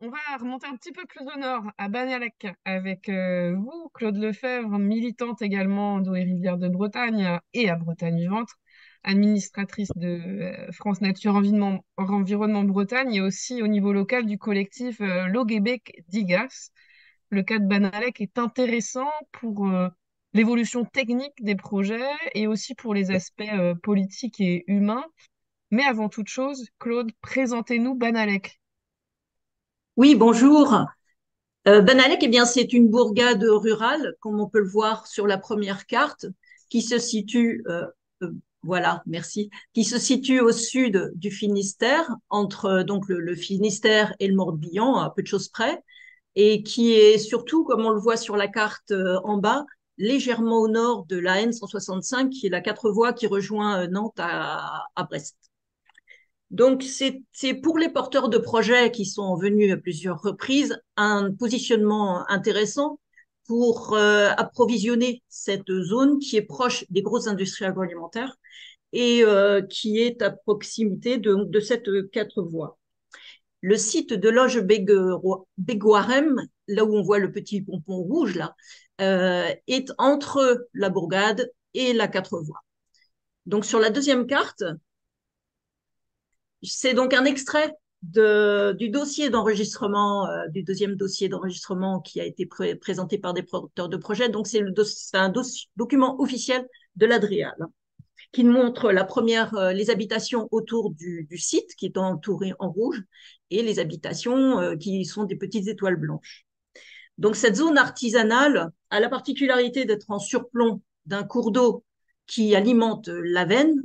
On va remonter un petit peu plus au nord, à Banalec, avec vous, Claude Lefebvre, militante également d'Eau et Rivière de Bretagne et à Bretagne Vivante, administratrice de France Nature Environnement Bretagne et aussi au niveau local du collectif Loguébec d'Igas. Le cas de Banalec est intéressant pour l'évolution technique des projets et aussi pour les aspects politiques et humains. Mais avant toute chose, Claude, présentez-nous Banalec. Oui, bonjour. Banalec, eh bien, c'est une bourgade rurale, comme on peut le voir sur la première carte, qui se situe, voilà, merci, qui se situe au sud du Finistère, entre donc le Finistère et le Morbihan, à peu de choses près, et qui est surtout, comme on le voit sur la carte en bas, légèrement au nord de la N165, qui est la quatre voies qui rejoint Nantes à Brest. Donc, c'est pour les porteurs de projets qui sont venus à plusieurs reprises un positionnement intéressant pour approvisionner cette zone qui est proche des grosses industries agroalimentaires et qui est à proximité de cette quatre voies. Le site de Loge Bégoarem, là où on voit le petit pompon rouge, là, est entre la bourgade et la quatre voies. Donc, sur la deuxième carte, c'est donc un extrait du dossier d'enregistrement, du deuxième dossier d'enregistrement qui a été présenté par des porteurs de projet. Donc, c'est un document officiel de l'Adréal qui montre la première, les habitations autour du site qui est entouré en rouge et les habitations qui sont des petites étoiles blanches. Donc, cette zone artisanale a la particularité d'être en surplomb d'un cours d'eau qui alimente la Veine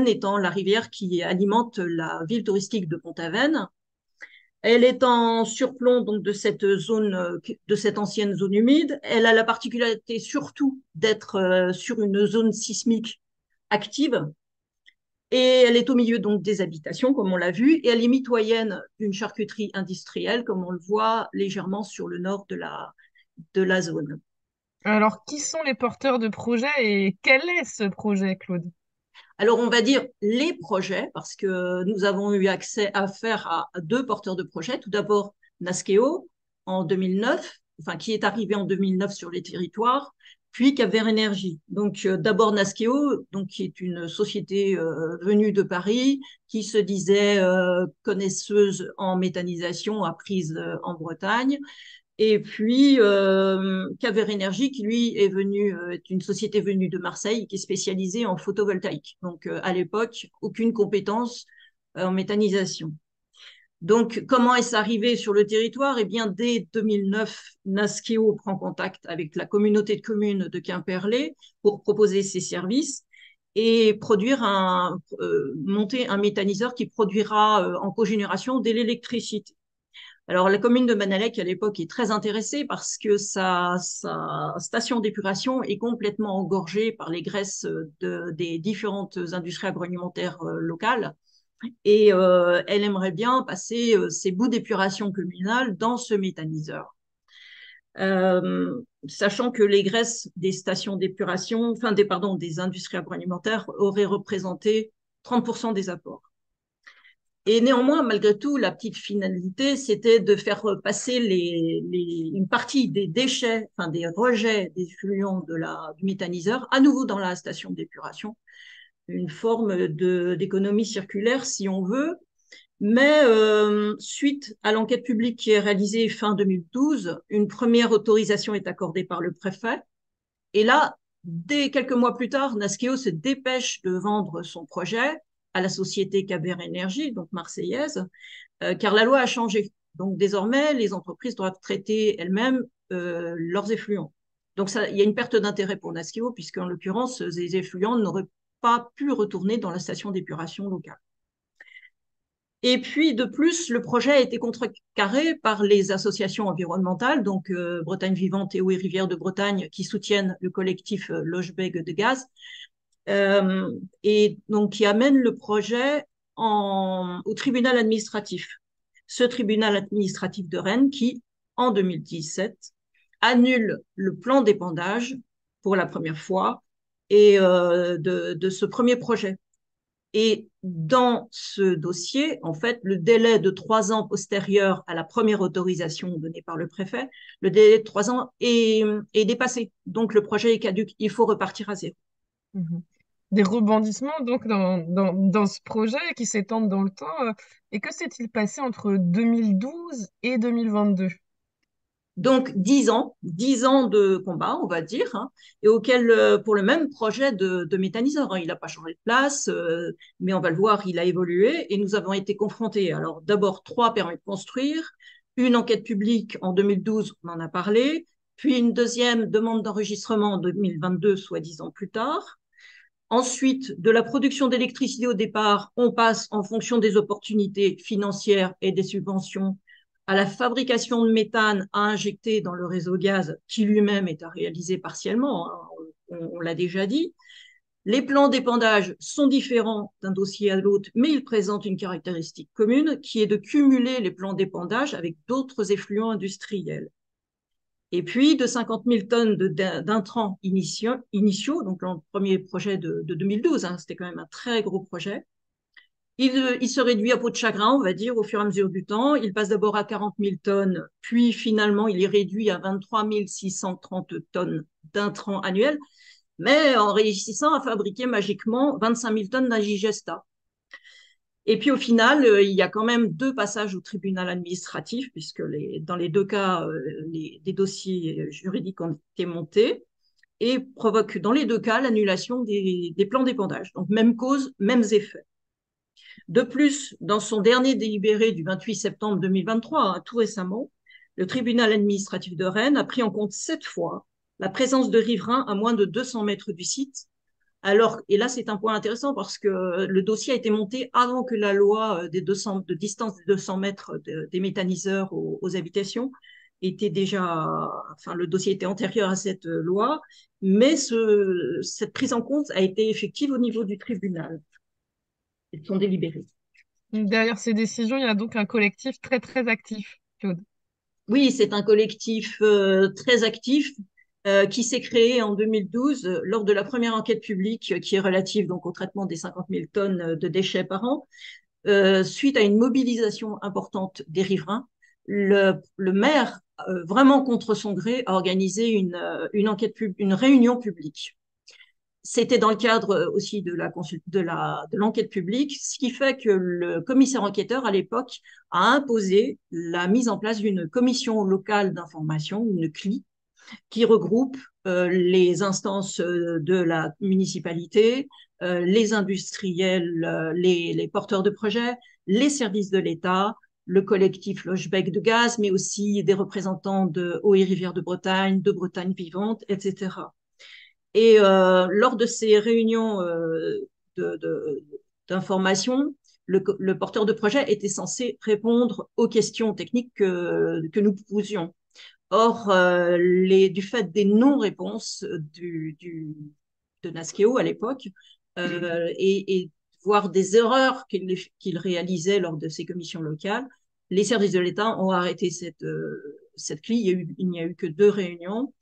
étant la rivière qui alimente la ville touristique de Pont-Aven. Elle est en surplomb donc de cette zone, de cette ancienne zone humide. Elle a la particularité surtout d'être sur une zone sismique active. Et elle est au milieu donc des habitations, comme on l'a vu, et elle est mitoyenne d'une charcuterie industrielle, comme on le voit légèrement sur le nord de la zone. Alors, qui sont les porteurs de projet et quel est ce projet, Claude? Alors, on va dire les projets, parce que nous avons eu accès à faire à deux porteurs de projets. Tout d'abord, Nasqueo, en 2009, enfin, qui est arrivé en 2009 sur les territoires, puis Cap Vert Énergie. Donc, d'abord Nasqueo, donc, qui est une société venue de Paris, qui se disait connaisseuse en méthanisation, apprise en Bretagne, et puis, Caver Energy, qui lui est une société venue de Marseille, qui est spécialisée en photovoltaïque. Donc, à l'époque, aucune compétence en méthanisation. Donc, comment est-ce arrivé sur le territoire? Eh bien, dès 2009, Nasqueo prend contact avec la communauté de communes de Quimperlé pour proposer ses services et monter un méthaniseur qui produira en cogénération de l'électricité. Alors, la commune de Banalec, à l'époque, est très intéressée parce que sa station d'épuration est complètement engorgée par les graisses des différentes industries agroalimentaires locales. Et elle aimerait bien passer ses bouts d'épuration communale dans ce méthaniseur. Sachant que les graisses des stations d'épuration, des industries agroalimentaires auraient représenté 30% des apports. Et néanmoins, malgré tout, la petite finalité, c'était de faire passer une partie des déchets, enfin des rejets des effluents du méthaniseur à nouveau dans la station d'épuration. Une forme d'économie circulaire, si on veut. Mais suite à l'enquête publique qui est réalisée fin 2012, une première autorisation est accordée par le préfet. Et là, dès quelques mois plus tard, Nasqueo se dépêche de vendre son projet à la société Caber Énergie, donc marseillaise, car la loi a changé. Donc désormais, les entreprises doivent traiter elles-mêmes leurs effluents. Donc ça, il y a une perte d'intérêt pour Nasqueo, puisqu'en l'occurrence, ces effluents n'auraient pas pu retourner dans la station d'épuration locale. Et puis, de plus, le projet a été contrecarré par les associations environnementales, donc Bretagne Vivante et Eau et Rivière de Bretagne, qui soutiennent le collectif Logebeg de Gaz, et donc qui amènent le projet au tribunal administratif. Ce tribunal administratif de Rennes qui, en 2017, annule le plan d'épandage pour la première fois et de ce premier projet. Et dans ce dossier, en fait, le délai de 3 ans postérieur à la première autorisation donnée par le préfet, le délai de 3 ans est dépassé. Donc, le projet est caduc. Il faut repartir à zéro. Mhm. Des rebondissements donc dans ce projet qui s'étendent dans le temps. Et que s'est-il passé entre 2012 et 2022? Donc, 10 ans de combat, on va dire, hein, et auquel, pour le même projet de méthaniseur, hein, il n'a pas changé de place, mais on va le voir, il a évolué, et nous avons été confrontés. Alors, d'abord, 3 permis de construire, une enquête publique en 2012, on en a parlé, puis une deuxième demande d'enregistrement en 2022, soit 10 ans plus tard. Ensuite, de la production d'électricité au départ, on passe en fonction des opportunités financières et des subventions à la fabrication de méthane à injecter dans le réseau gaz, qui lui-même est à réaliser partiellement, hein, on l'a déjà dit. Les plans d'épandage sont différents d'un dossier à l'autre, mais ils présentent une caractéristique commune qui est de cumuler les plans d'épandage avec d'autres effluents industriels. Et puis de 50 000 tonnes d'intrants initiaux, donc le premier projet de 2012, hein, c'était quand même un très gros projet. Il se réduit à peau de chagrin, on va dire, au fur et à mesure du temps. Il passe d'abord à 40 000 tonnes, puis finalement il est réduit à 23 630 tonnes d'intrants annuels, mais en réussissant à fabriquer magiquement 25 000 tonnes d'indigesta. Et puis au final, il y a quand même 2 passages au tribunal administratif, puisque dans les 2 cas, des dossiers juridiques ont été montés, et provoquent dans les 2 cas l'annulation des plans d'épandage. Donc même cause, mêmes effets. De plus, dans son dernier délibéré du 28 septembre 2023, hein, tout récemment, le tribunal administratif de Rennes a pris en compte 7 fois la présence de riverains à moins de 200 mètres du site. Alors, et là, c'est un point intéressant parce que le dossier a été monté avant que la loi de distance de 200 mètres des méthaniseurs aux habitations était déjà, enfin, le dossier était antérieur à cette loi, mais cette prise en compte a été effective au niveau du tribunal et de son délibéré. Derrière ces décisions, il y a donc un collectif très très actif, Claude. Oui, c'est un collectif très actif qui s'est créé en 2012 lors de la première enquête publique qui est relative donc au traitement des 50 000 tonnes de déchets par an. Suite à une mobilisation importante des riverains, le maire, vraiment contre son gré, a organisé une réunion publique. C'était dans le cadre aussi de l'enquête publique, ce qui fait que le commissaire enquêteur, à l'époque, a imposé la mise en place d'une commission locale d'information, une CLI, qui regroupe les instances de la municipalité, les industriels, les porteurs de projets, les services de l'État, le collectif Logebec de Gaz, mais aussi des représentants de Eau et Rivière de Bretagne, de Bretagne Vivante, etc. Et lors de ces réunions d'information, le porteur de projet était censé répondre aux questions techniques que nous posions. Or, du fait des non-réponses de Nasqueo à l'époque, et voire des erreurs qu'il réalisait lors de ces commissions locales, les services de l'État ont arrêté cette CLI. Il n'y a eu que 2 réunions.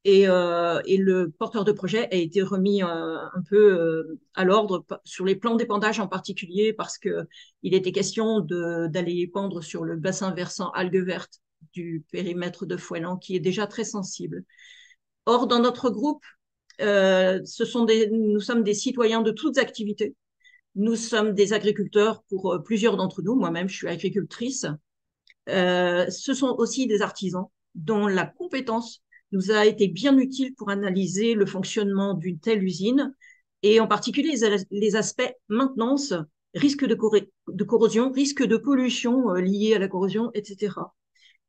Et le porteur de projet a été remis un peu à l'ordre sur les plans d'épandage en particulier parce qu'il était question d'aller épandre sur le bassin versant algues vertes du périmètre de Fouelan qui est déjà très sensible. Or, dans notre groupe, nous sommes des citoyens de toutes activités. Nous sommes des agriculteurs pour plusieurs d'entre nous. Moi-même, je suis agricultrice. Ce sont aussi des artisans dont la compétence nous a été bien utile pour analyser le fonctionnement d'une telle usine et en particulier les aspects maintenance, risque de corrosion, risque de pollution liée à la corrosion, etc.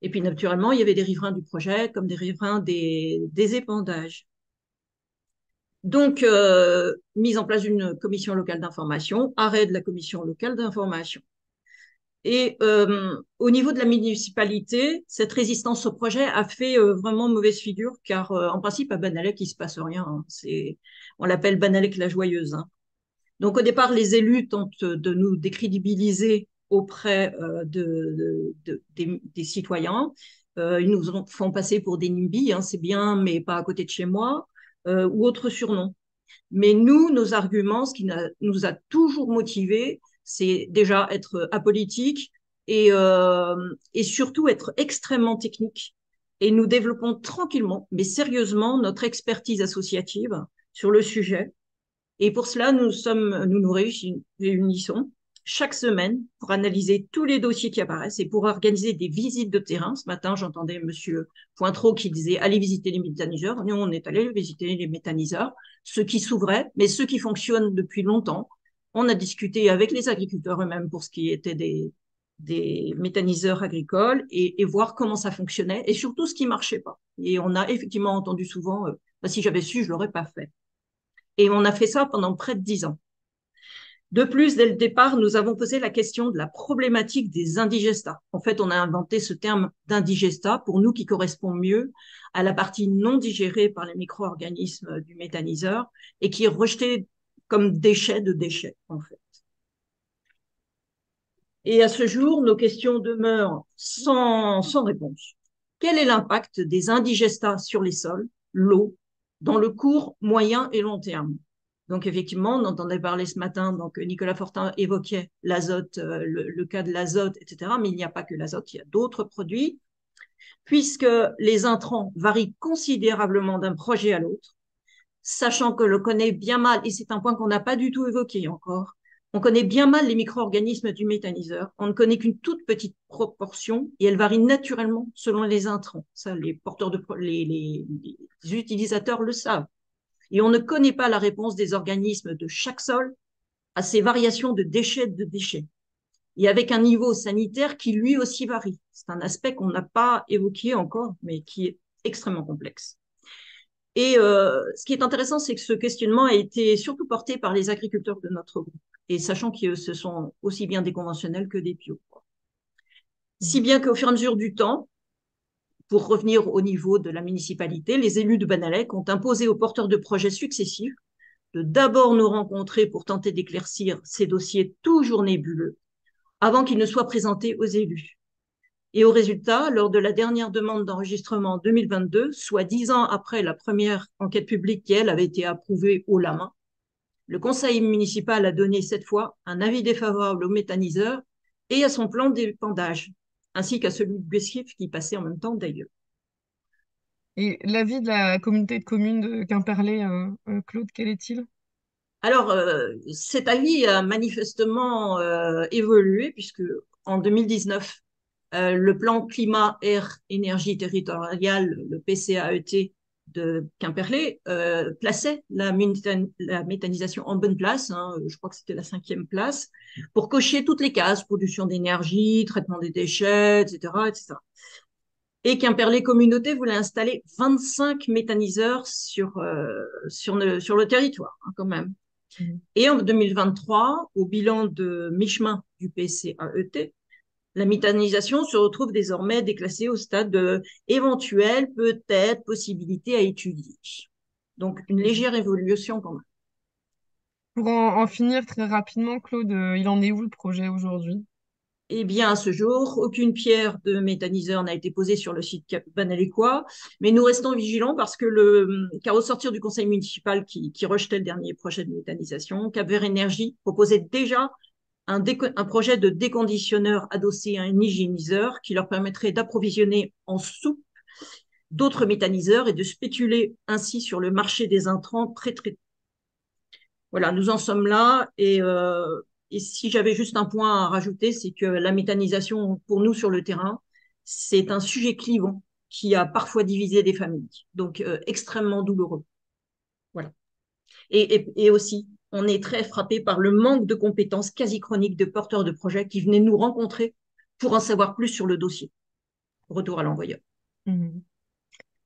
Et puis naturellement, il y avait des riverains du projet comme des riverains des épandages. Donc, mise en place d'une commission locale d'information, arrêt de la commission locale d'information. Et au niveau de la municipalité, cette résistance au projet a fait vraiment mauvaise figure, car en principe, à Banalec, il ne se passe rien. Hein. On l'appelle Banalec la joyeuse. Hein. Donc au départ, les élus tentent de nous décrédibiliser auprès des citoyens. Ils nous font passer pour des NIMBY, hein, c'est bien, mais pas à côté de chez moi, ou autres surnoms. Mais nous, nos arguments, ce qui nous a toujours motivés, c'est déjà être apolitique et surtout être extrêmement technique. Et nous développons tranquillement, mais sérieusement, notre expertise associative sur le sujet. Et pour cela, nous nous réunissons chaque semaine pour analyser tous les dossiers qui apparaissent et pour organiser des visites de terrain. Ce matin, j'entendais Monsieur Pointreau qui disait allez visiter les méthaniseurs. Nous, on est allé visiter les méthaniseurs, ceux qui s'ouvraient, mais ceux qui fonctionnent depuis longtemps. On a discuté avec les agriculteurs eux-mêmes pour ce qui était des méthaniseurs agricoles et voir comment ça fonctionnait et surtout ce qui marchait pas. Et on a effectivement entendu souvent bah, si j'avais su, je l'aurais pas fait. Et on a fait ça pendant près de 10 ans. De plus, dès le départ, nous avons posé la question de la problématique des indigestats. En fait, on a inventé ce terme d'indigestat pour nous qui correspond mieux à la partie non digérée par les micro-organismes du méthaniseur et qui est rejetée comme déchet de déchets, en fait. Et à ce jour, nos questions demeurent sans réponse. Quel est l'impact des indigestats sur les sols, l'eau, dans le court, moyen et long terme? Donc effectivement, on entendait parler ce matin, donc Nicolas Fortin évoquait l'azote, le cas de l'azote, etc. Mais il n'y a pas que l'azote, il y a d'autres produits, puisque les intrants varient considérablement d'un projet à l'autre, sachant que l'on connaît bien mal, et c'est un point qu'on n'a pas du tout évoqué encore, on connaît bien mal les micro-organismes du méthaniseur. On ne connaît qu'une toute petite proportion et elle varie naturellement selon les intrants. Ça, les porteurs les utilisateurs le savent. Et on ne connaît pas la réponse des organismes de chaque sol à ces variations de déchets. Et avec un niveau sanitaire qui lui aussi varie. C'est un aspect qu'on n'a pas évoqué encore, mais qui est extrêmement complexe. Et ce qui est intéressant, c'est que ce questionnement a été surtout porté par les agriculteurs de notre groupe, et sachant que ce sont aussi bien des conventionnels que des bio. Si bien qu'au fur et à mesure du temps, pour revenir au niveau de la municipalité, les élus de Banalec ont imposé aux porteurs de projets successifs de d'abord nous rencontrer pour tenter d'éclaircir ces dossiers toujours nébuleux, avant qu'ils ne soient présentés aux élus. Et au résultat, lors de la dernière demande d'enregistrement en 2022, soit 10 ans après la première enquête publique qui, elle, avait été approuvée haut la main, le conseil municipal a donné cette fois un avis défavorable au méthaniseur et à son plan d'épandage, ainsi qu'à celui de Bessif qui passait en même temps d'ailleurs. Et l'avis de la communauté de communes de Quimperlé, Claude, quel est-il? Alors, cet avis a manifestement évolué puisque en 2019, le plan climat, air, énergie territoriale, le PCAET de Quimperlé, plaçait la méthanisation en bonne place, hein, je crois que c'était la 5e place, pour cocher toutes les cases, production d'énergie, traitement des déchets, etc., etc. Et Quimperlé Communauté voulait installer 25 méthaniseurs sur le territoire, hein, quand même. Mhm. Et en 2023, au bilan de mi-chemin du PCAET, la méthanisation se retrouve désormais déclassée au stade de éventuelle, peut-être, possibilité à étudier. Donc, une légère évolution quand même. Pour en finir très rapidement, Claude, il en est où le projet aujourd'hui? Eh bien, à ce jour, aucune pierre de méthaniseur n'a été posée sur le site banalécois, mais nous restons vigilants parce que car au sortir du conseil municipal qui rejetait le dernier projet de méthanisation, Cap-Vert Énergie proposait déjà un projet de déconditionneur adossé à un hygiéniseur qui leur permettrait d'approvisionner en soupe d'autres méthaniseurs et de spéculer ainsi sur le marché des intrants pré-traités. Voilà, nous en sommes là et si j'avais juste un point à rajouter, c'est que la méthanisation pour nous sur le terrain, c'est un sujet clivant qui a parfois divisé des familles, donc extrêmement douloureux. Voilà. Et aussi, on est très frappé par le manque de compétences quasi chroniques de porteurs de projets qui venaient nous rencontrer pour en savoir plus sur le dossier. Retour à l'envoyeur. Mhm.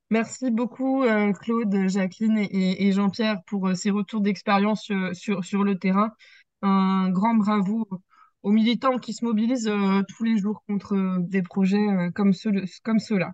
Merci beaucoup, Claude, Jacqueline et Jean-Pierre pour ces retours d'expérience sur le terrain. Un grand bravo aux militants qui se mobilisent tous les jours contre des projets comme ceux-là.